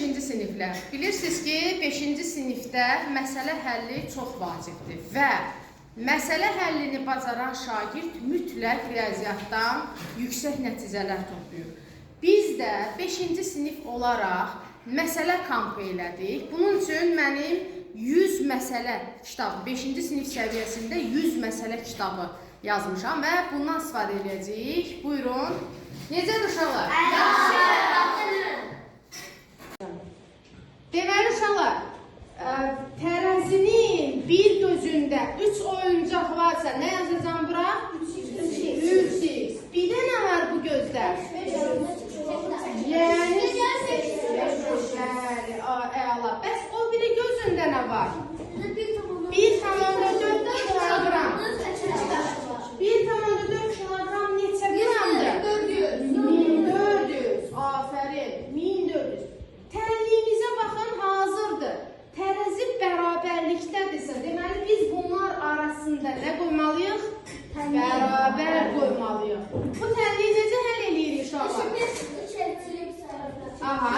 5-ci siniflər. Bilirsiniz ki, 5-ci sinifdə məsələ həlli çox vacibdir və məsələ həllini bacaran şagird mütləq riyaziyyatdan yüksək nəticələr toplayır. Biz də 5-ci sinif olaraq məsələ kampı elədik. Bunun üçün mənim 100 məsələ kitabı, 5-ci sinif səviyyəsində 100 məsələ kitabı yazmışam və bundan istifadə edəcəyik. Buyurun. Necədir uşaqlar? Deməli uşaqlar, tərəzinin bir gözündə 3 oyuncaq varsa nə yazacağım bura? 3x. Bir də nə var bu gözdə? Yəni, əla. Bəs o biri gözündə nə var? 1,4 kilogram. 1,4 kilogram neçə qramdır? 1400. Afərin. 1400. Tənliyimizə baxın, hazırdır. Tərəzi bərabərlikdədirsə, deməli biz bunlar arasında nə qoymalıyıq? Bərabər qoymalıyıq. Bu tənliyi necə həll edirik uşaqlar? Aha,